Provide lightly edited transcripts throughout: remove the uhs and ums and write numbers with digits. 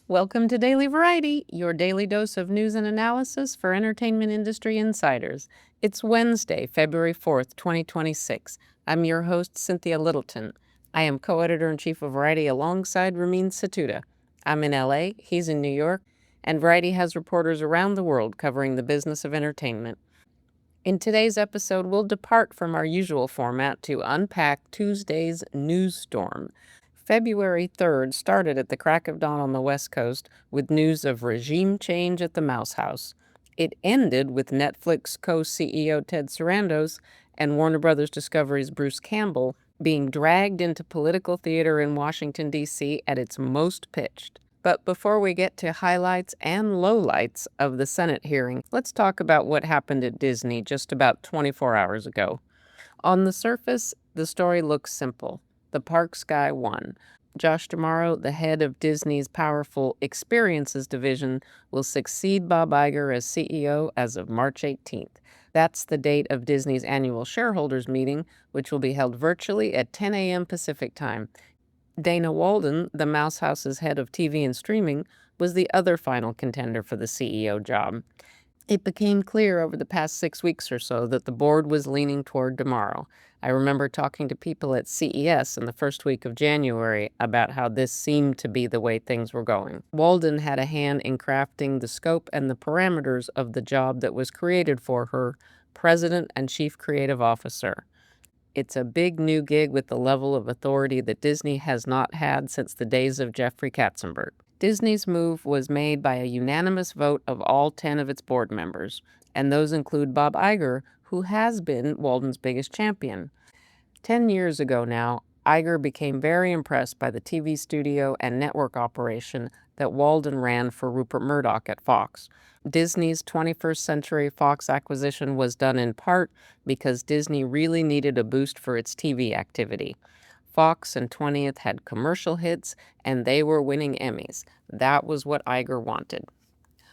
Welcome to Daily Variety, your daily dose of news and analysis for entertainment industry insiders. It's Wednesday, February 4th, 2026. I'm your host, Cynthia Littleton. I am co-editor-in-chief of Variety alongside Ramin Satuda. I'm in LA, he's in New York, and Variety has reporters around the world covering the business of entertainment. In today's episode, we'll depart from our usual format to unpack Tuesday's news storm. February 3rd started at the crack of dawn on the West Coast with news of regime change at the Mouse House. It ended with Netflix co-CEO Ted Sarandos and Warner Brothers Discovery's Bruce Campbell being dragged into political theater in Washington, D.C. at its most pitched. But before we get to highlights and lowlights of the Senate hearing, let's talk about what happened at Disney just about 24 hours ago. On the surface, the story looks simple. The parks guy won. Josh D'Amaro, the head of Disney's powerful Experiences division, will succeed Bob Iger as CEO as of March 18th. That's the date of Disney's annual shareholders meeting, which will be held virtually at 10 a.m. Pacific time. Dana Walden, the Mouse House's head of TV and streaming, was the other final contender for the CEO job. It became clear over the past 6 weeks or so that the board was leaning toward D'Amaro. I remember talking to people at CES in the first week of January about how this seemed to be the way things were going. Walden had a hand in crafting the scope and the parameters of the job that was created for her, President and Chief Creative Officer. It's a big new gig with the level of authority that Disney has not had since the days of Jeffrey Katzenberg. Disney's move was made by a unanimous vote of all 10 of its board members, and those include Bob Iger, who has been Walden's biggest champion. 10 years ago now, Iger became very impressed by the TV studio and network operation that Walden ran for Rupert Murdoch at Fox. Disney's 21st Century Fox acquisition was done in part because Disney really needed a boost for its TV activity. Fox and 20th had commercial hits, and they were winning Emmys. That was what Iger wanted.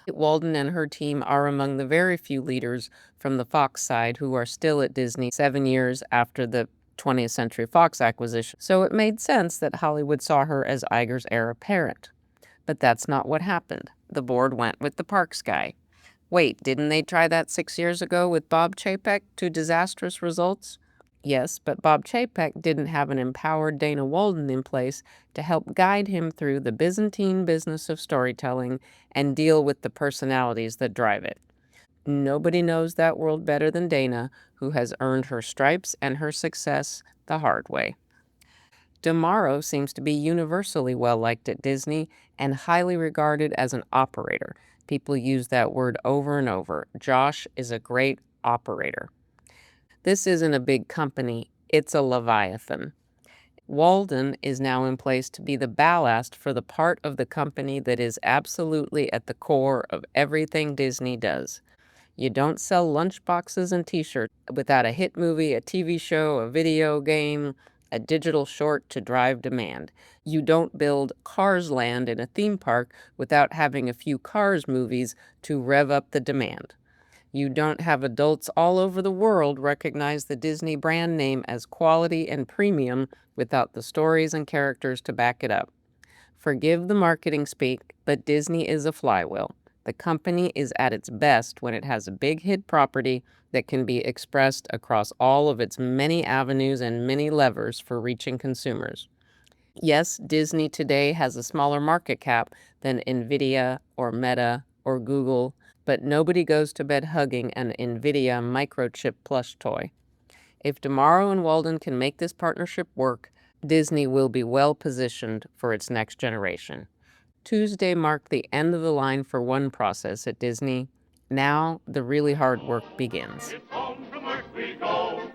Walden and her team are among the very few leaders from the Fox side who are still at Disney 7 years after the 20th Century Fox acquisition, so it made sense that Hollywood saw her as Iger's heir apparent. But that's not what happened. The board went with the parks guy. Wait, didn't they try that 6 years ago with Bob Chapek to disastrous results? Yes, but Bob Chapek didn't have an empowered Dana Walden in place to help guide him through the Byzantine business of storytelling and deal with the personalities that drive it. Nobody knows that world better than Dana, who has earned her stripes and her success the hard way. D'Amaro seems to be universally well-liked at Disney and highly regarded as an operator. People use that word over and over. Josh is a great operator. This isn't a big company, it's a leviathan. Walden is now in place to be the ballast for the part of the company that is absolutely at the core of everything Disney does. You don't sell lunchboxes and t-shirts without a hit movie, a TV show, a video game, a digital short to drive demand. You don't build Cars Land in a theme park without having a few Cars movies to rev up the demand. You don't have adults all over the world recognize the Disney brand name as quality and premium without the stories and characters to back it up. Forgive the marketing speak, but Disney is a flywheel. The company is at its best when it has a big hit property that can be expressed across all of its many avenues and many levers for reaching consumers. Yes, Disney today has a smaller market cap than Nvidia or Meta or Google, but nobody goes to bed hugging an Nvidia microchip plush toy. If D'Amaro and Walden can make this partnership work, Disney will be well positioned for its next generation. Tuesday marked the end of the line for one process at Disney. Now the really hard work begins. It's home from work we go.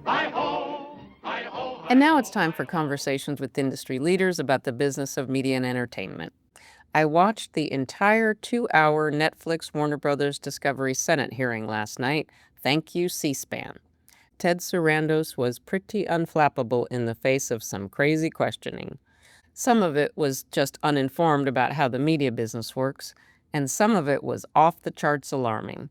Heigh-Ho, Heigh-Ho, And now it's time for conversations with industry leaders about the business of media and entertainment. I watched the entire 2-hour Netflix Warner Brothers Discovery Senate hearing last night. Thank you, C-SPAN. Ted Sarandos was pretty unflappable in the face of some crazy questioning. Some of it was just uninformed about how the media business works. and some of it was off the charts alarming.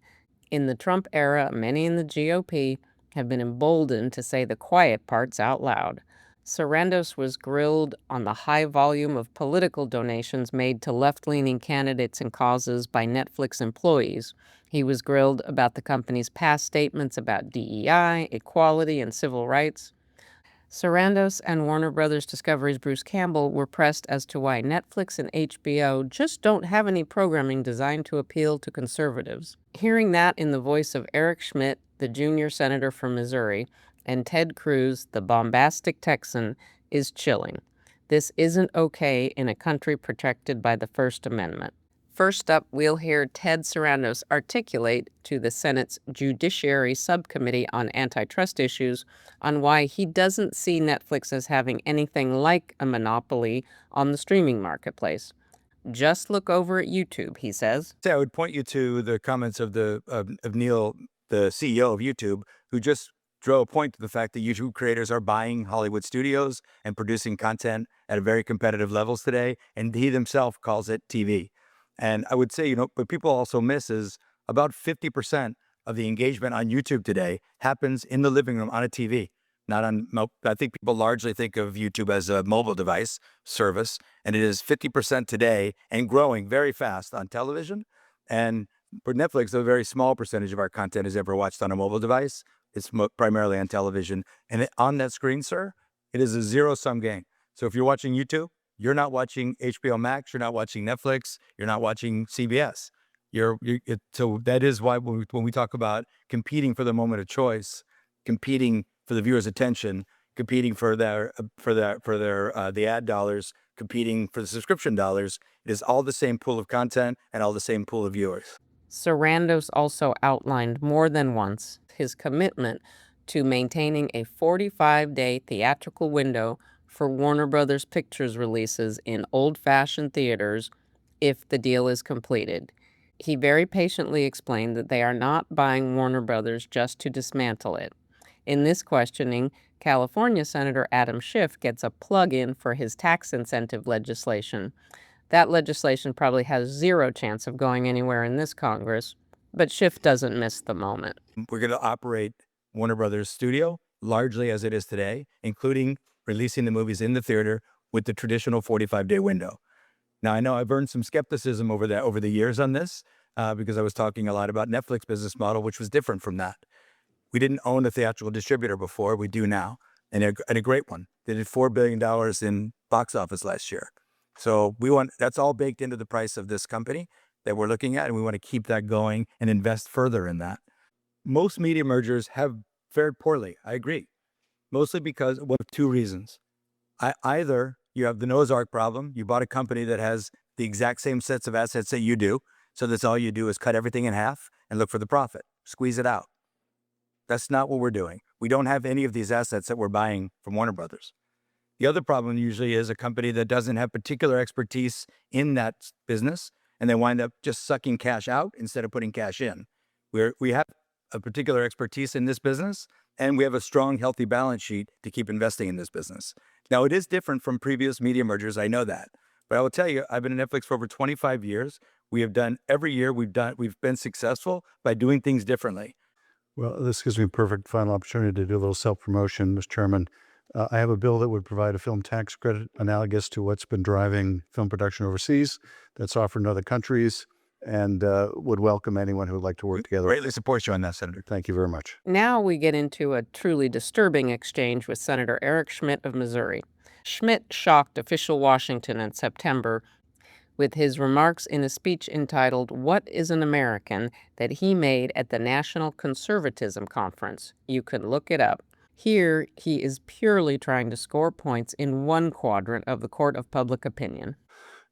In the Trump era, many in the GOP have been emboldened to say the quiet parts out loud. Sarandos was grilled on the high volume of political donations made to left-leaning candidates and causes by Netflix employees. He was grilled about the company's past statements about DEI, equality, and civil rights. Sarandos and Warner Brothers Discovery's Bruce Campbell were pressed as to why Netflix and HBO just don't have any programming designed to appeal to conservatives. Hearing that in the voice of Eric Schmidt, the junior senator from Missouri, and Ted Cruz, the bombastic Texan, is chilling. This isn't okay in a country protected by the First Amendment. First up, we'll hear Ted Sarandos articulate to the Senate's Judiciary Subcommittee on Antitrust Issues on why he doesn't see Netflix as having anything like a monopoly on the streaming marketplace. Just look over at YouTube, he says. I would point you to the comments of Neil, the CEO of YouTube, who just drew a point to the fact that YouTube creators are buying Hollywood studios and producing content at a very competitive levels today, and he himself calls it TV. And I would say, what people also miss is about 50% of the engagement on YouTube today happens in the living room on a TV, not on, I think people largely think of YouTube as a mobile device service, and it is 50% today and growing very fast on television. And for Netflix, a very small percentage of our content is ever watched on a mobile device. It's primarily on television. And on that screen, sir, it is a zero-sum game. So if you're watching YouTube, you're not watching HBO Max, you're not watching Netflix, you're not watching CBS. So that is why when we talk about competing for the moment of choice, competing for the viewer's attention, competing for the ad dollars, competing for the subscription dollars, it is all the same pool of content and all the same pool of viewers. Sarandos also outlined more than once his commitment to maintaining a 45-day theatrical window for Warner Brothers Pictures releases in old-fashioned theaters if the deal is completed. He very patiently explained that they are not buying Warner Brothers just to dismantle it. In this questioning, California Senator Adam Schiff gets a plug-in for his tax incentive legislation. That legislation probably has zero chance of going anywhere in this Congress, but Schiff doesn't miss the moment. We're going to operate Warner Brothers Studio largely as it is today, including releasing the movies in the theater with the traditional 45-day window. Now, I know I've earned some skepticism over the years on this because I was talking a lot about Netflix business model, which was different from that. We didn't own a theatrical distributor before. We do now, and a great one. They did $4 billion in box office last year. So that's all baked into the price of this company that we're looking at, and we want to keep that going and invest further in that. Most media mergers have fared poorly. I agree. Mostly because of two reasons. Either you have the Noah's Ark problem. You bought a company that has the exact same sets of assets that you do. So that's all you do is cut everything in half and look for the profit, squeeze it out. That's not what we're doing. We don't have any of these assets that we're buying from Warner Brothers. The other problem usually is a company that doesn't have particular expertise in that business, and they wind up just sucking cash out instead of putting cash in. We have a particular expertise in this business, and we have a strong, healthy balance sheet to keep investing in this business. Now, it is different from previous media mergers. I know that. But I will tell you, I've been in Netflix for over 25 years. We have done every year we've been successful by doing things differently. Well, this gives me a perfect final opportunity to do a little self-promotion, Mr. Chairman. I have a bill that would provide a film tax credit analogous to what's been driving film production overseas that's offered in other countries, and would welcome anyone who would like to work together. Greatly support you on that, Senator. Thank you very much. Now we get into a truly disturbing exchange with Senator Eric Schmidt of Missouri. Schmidt shocked official Washington in September with his remarks in a speech entitled "What is an American?" that he made at the National Conservatism Conference. You can look it up. Here, he is purely trying to score points in one quadrant of the court of public opinion.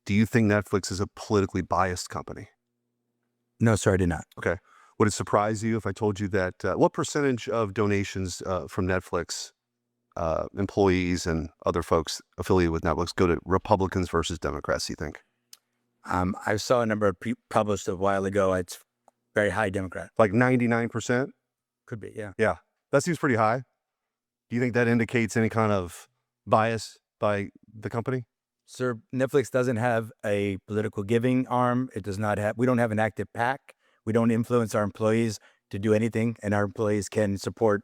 Do you think Netflix is a politically biased company? No, sir, I did not. Okay. Would it surprise you if I told you that what percentage of donations from Netflix employees and other folks affiliated with Netflix go to Republicans versus Democrats, do you think? I saw a number published a while ago. It's very high Democrat. Like 99%? Could be, yeah. Yeah. That seems pretty high. Do you think that indicates any kind of bias by the company? Sir, Netflix doesn't have a political giving arm. It does not have, we don't have an active PAC. We don't influence our employees to do anything, and our employees can support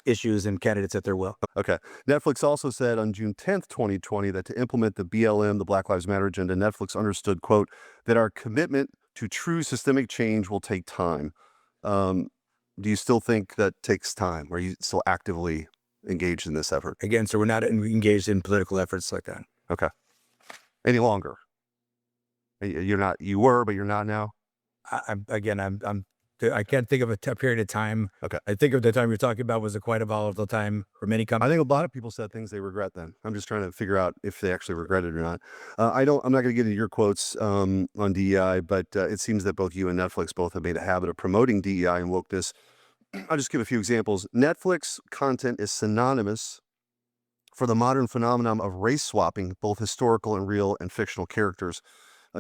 issues and candidates at their will. Okay. Netflix also said on June 10th, 2020, that to implement the BLM, the Black Lives Matter agenda, Netflix understood, quote, that our commitment to true systemic change will take time. Do you still think that takes time? Are you still actively engaged in this effort? Again, so we're not engaged in political efforts like that. Okay. Any longer? You're not, you were, but you're not now? I can't think of a period of time. Okay. I think of the time you're talking about was quite a volatile time for many I companies. think a lot of people said things they regret then. I'm just trying to figure out if they actually regret it or not. I'm not going to get into your quotes on DEI, but it seems that both you and Netflix both have made a habit of promoting DEI and wokeness. I'll just give a few examples. Netflix content is synonymous for the modern phenomenon of race swapping, both historical and real and fictional characters.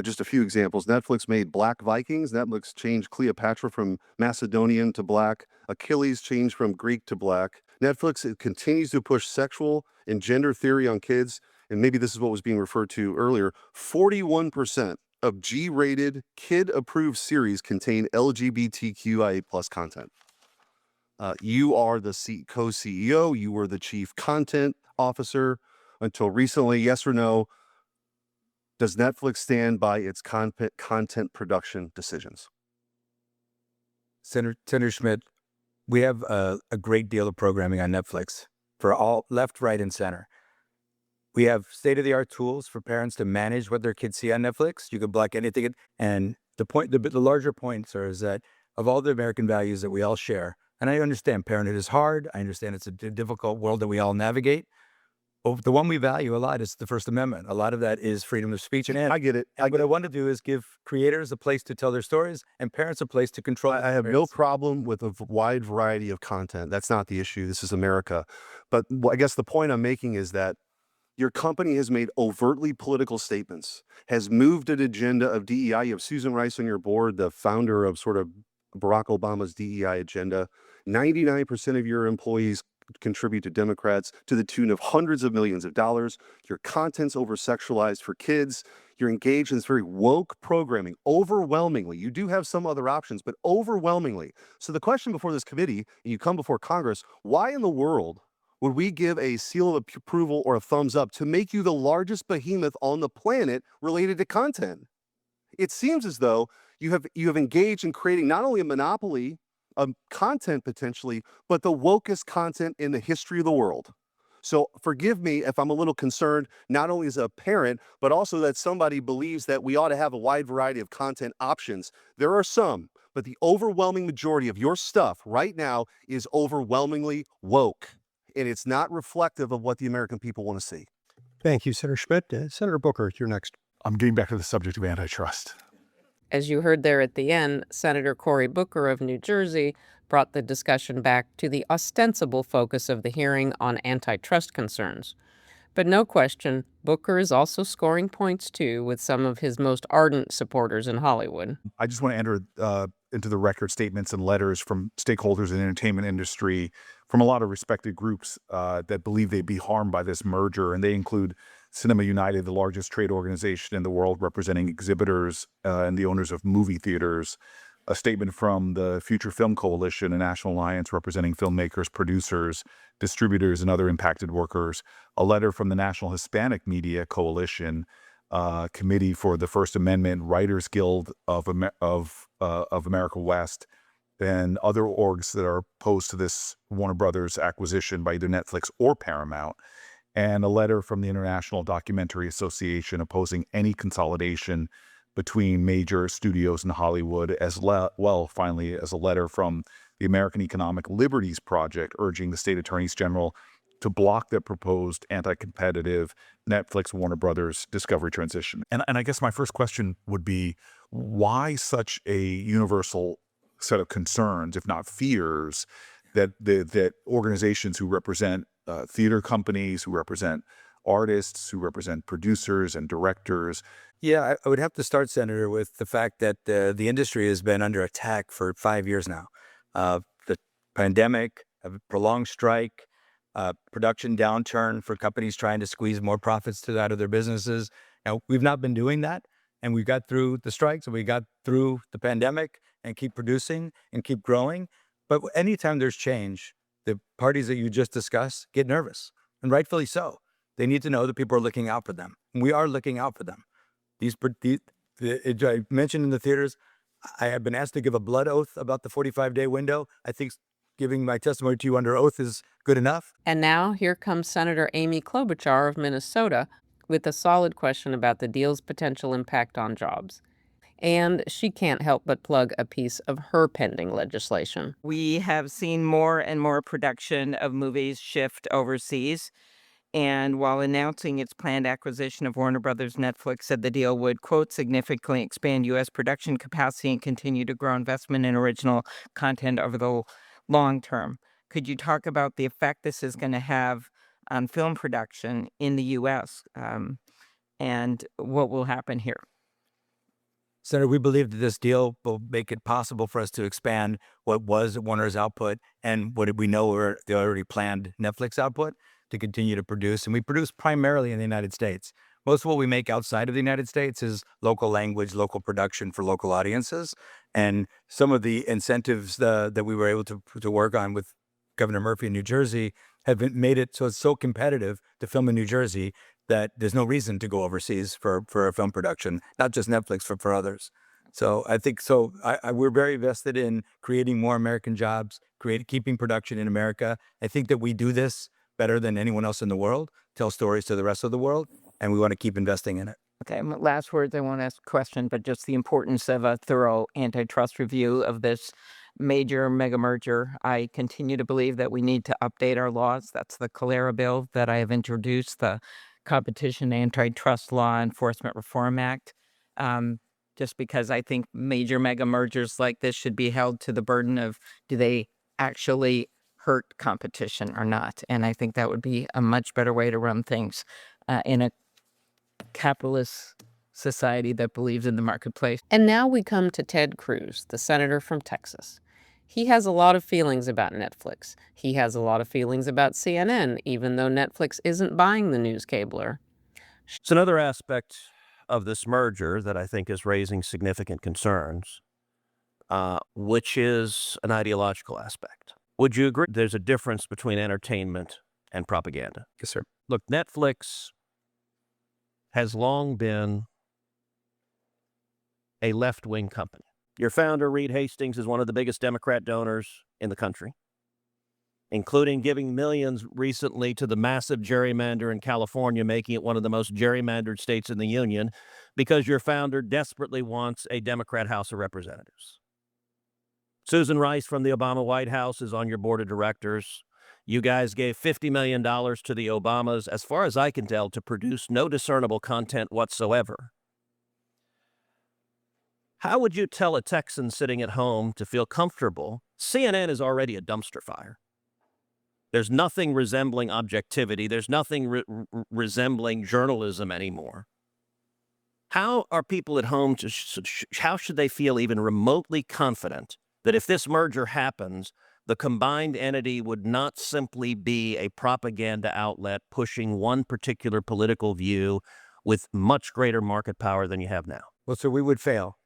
Just a few examples. Netflix made Black Vikings. Netflix changed Cleopatra from Macedonian to Black. Achilles changed from Greek to Black. Netflix continues to push sexual and gender theory on kids. And maybe this is what was being referred to earlier. 41% of G-rated, kid-approved series contain LGBTQIA+ content. You are the co-CEO. You were the chief content officer until recently. Yes or no? Does Netflix stand by its content production decisions? Senator Schmidt, we have a great deal of programming on Netflix for all left, right, and center. We have state-of-the-art tools for parents to manage what their kids see on Netflix. You can block anything. And the larger point, sir, is that of all the American values that we all share, and I understand parenthood is hard. I understand it's a difficult world that we all navigate. But the one we value a lot is the First Amendment. A lot of that is freedom of speech. And I get it. What I want to do is give creators a place to tell their stories and parents a place to control. I have no problem with a wide variety of content. That's not the issue. This is America. But I guess the point I'm making is that your company has made overtly political statements, has moved an agenda of DEI. You have Susan Rice on your board, the founder of sort of Barack Obama's DEI agenda. 99% of your employees contribute to Democrats to the tune of hundreds of millions of dollars. Your content's over-sexualized for kids. You're engaged in this very woke programming. Overwhelmingly, you do have some other options, but overwhelmingly. So the question before this committee, and you come before Congress, why in the world would we give a seal of approval or a thumbs up to make you the largest behemoth on the planet related to content? It seems as though you have engaged in creating not only a monopoly of content potentially, but the wokest content in the history of the world. So forgive me if I'm a little concerned, not only as a parent, but also that somebody believes that we ought to have a wide variety of content options. There are some, but the overwhelming majority of your stuff right now is overwhelmingly woke, and it's not reflective of what the American people want to see. Thank you, Senator Schmidt. Senator Booker, you're next. I'm getting back to the subject of antitrust. As you heard there at the end, Senator Cory Booker of New Jersey brought the discussion back to the ostensible focus of the hearing on antitrust concerns. But no question, Booker is also scoring points too with some of his most ardent supporters in Hollywood. I just want to enter into the record statements and letters from stakeholders in the entertainment industry, from a lot of respected groups that believe they'd be harmed by this merger. And they include Cinema United, the largest trade organization in the world representing exhibitors and the owners of movie theaters, a statement from the Future Film Coalition, a national alliance representing filmmakers, producers, distributors, and other impacted workers, a letter from the National Hispanic Media Coalition, Committee for the First Amendment, Writers Guild of America West, and other orgs that are opposed to this Warner Brothers acquisition by either Netflix or Paramount, and a letter from the International Documentary Association opposing any consolidation between major studios in Hollywood, as well, finally, as a letter from the American Economic Liberties Project urging the state attorneys general to block the proposed anti-competitive Netflix Warner Brothers Discovery transition. And I guess my first question would be, why such a universal set of concerns, if not fears, that organizations who represent theater companies, who represent artists, who represent producers and directors? Yeah, I would have to start, Senator, with the fact that the industry has been under attack for 5 years now. The pandemic, a prolonged strike, production downturn for companies trying to squeeze more profits out of their businesses. Now, we've not been doing that, and we got through the strikes, and we got through the pandemic, and keep producing and keep growing. But anytime there's change, the parties that you just discussed get nervous, and rightfully so. They need to know that people are looking out for them. And we are looking out for them. I mentioned in the theaters, I have been asked to give a blood oath about the 45-day window. I think giving my testimony to you under oath is good enough. And now here comes Senator Amy Klobuchar of Minnesota with a solid question about the deal's potential impact on jobs. And she can't help but plug a piece of her pending legislation. We have seen more and more production of movies shift overseas. And while announcing its planned acquisition of Warner Brothers, Netflix said the deal would, quote, significantly expand U.S. production capacity and continue to grow investment in original content over the long term. Could you talk about the effect this is going to have on film production in the U.S. And what will happen here? Senator, we believe that this deal will make it possible for us to expand what was Warner's output and what we know were the already planned Netflix output to continue to produce. And we produce primarily in the United States. Most of what we make outside of the United States is local language, local production for local audiences. And some of the incentives that we were able to work on with Governor Murphy in New Jersey have made it so it's so competitive to film in New Jersey that there's no reason to go overseas for a film production, not just Netflix, for others. So I think we're very vested in creating more American jobs, keeping production in America. I think that we do this better than anyone else in the world, tell stories to the rest of the world, and we want to keep investing in it. Okay, last words, I won't ask a question, but just the importance of a thorough antitrust review of this major mega merger. I continue to believe that we need to update our laws. That's the Calera bill that I have introduced, the Competition Antitrust Law Enforcement Reform Act, just because I think major mega mergers like this should be held to the burden of, do they actually hurt competition or not? And I think that would be a much better way to run things in a capitalist society that believes in the marketplace. And now we come to Ted Cruz, the senator from Texas. He has a lot of feelings about Netflix. He has a lot of feelings about CNN, even though Netflix isn't buying the news cabler. It's another aspect of this merger that I think is raising significant concerns, which is an ideological aspect. Would you agree there's a difference between entertainment and propaganda? Yes, sir. Look, Netflix has long been a left-wing company. Your founder, Reed Hastings, is one of the biggest Democrat donors in the country, including giving millions recently to the massive gerrymander in California, making it one of the most gerrymandered states in the union, because your founder desperately wants a Democrat House of Representatives. Susan Rice from the Obama White House is on your board of directors. You guys gave $50 million to the Obamas, as far as I can tell, to produce no discernible content whatsoever. How would you tell a Texan sitting at home to feel comfortable? CNN is already a dumpster fire. There's nothing resembling objectivity. There's nothing resembling journalism anymore. How are people at home, how should they feel even remotely confident that if this merger happens, the combined entity would not simply be a propaganda outlet pushing one particular political view with much greater market power than you have now? Well, so we would fail.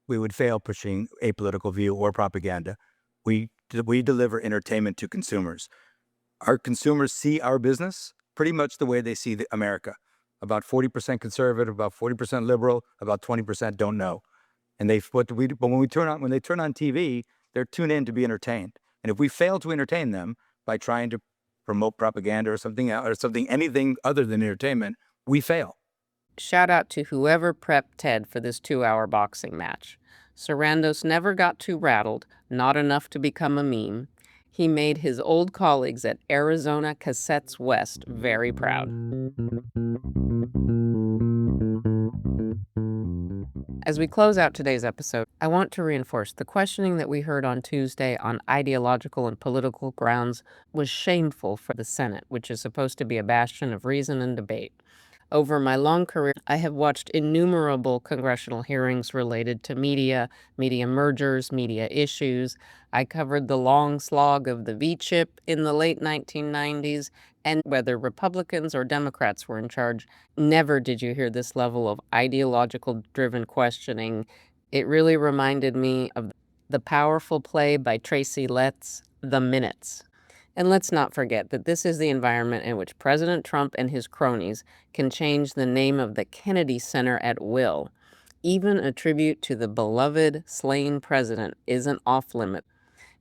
We would fail pushing a political view or propaganda. We deliver entertainment to consumers. Our consumers see our business pretty much the way they see America. About 40% conservative, about 40% liberal, about 20% don't know. And but when they turn on TV, they're tuned in to be entertained. And if we fail to entertain them by trying to promote propaganda or anything other than entertainment, we fail. Shout out to whoever prepped Ted for this 2-hour boxing match. Sarandos never got too rattled, not enough to become a meme. He made his old colleagues at Arizona Cassettes West very proud. As we close out today's episode, I want to reinforce the questioning that we heard on Tuesday on ideological and political grounds was shameful for the Senate, which is supposed to be a bastion of reason and debate. Over my long career, I have watched innumerable congressional hearings related to media mergers, media issues. I covered the long slog of the V chip in the late 1990s, and whether Republicans or Democrats were in charge, never did you hear this level of ideological driven questioning. It really reminded me of the powerful play by Tracy Letts, The Minutes. And let's not forget that this is the environment in which President Trump and his cronies can change the name of the Kennedy Center at will. Even a tribute to the beloved slain president isn't off limit.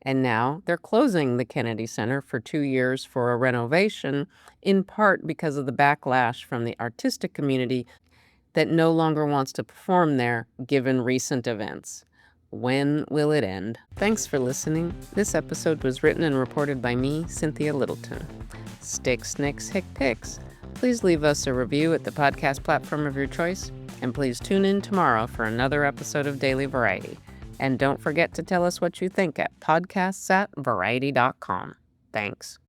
And now they're closing the Kennedy Center for 2 years for a renovation, in part because of the backlash from the artistic community that no longer wants to perform there given recent events. When will it end? Thanks for listening. This episode was written and reported by me, Cynthia Littleton. Stick, snicks, hick, picks. Please leave us a review at the podcast platform of your choice, and please tune in tomorrow for another episode of Daily Variety. And don't forget to tell us what you think at podcasts@variety.com. Thanks.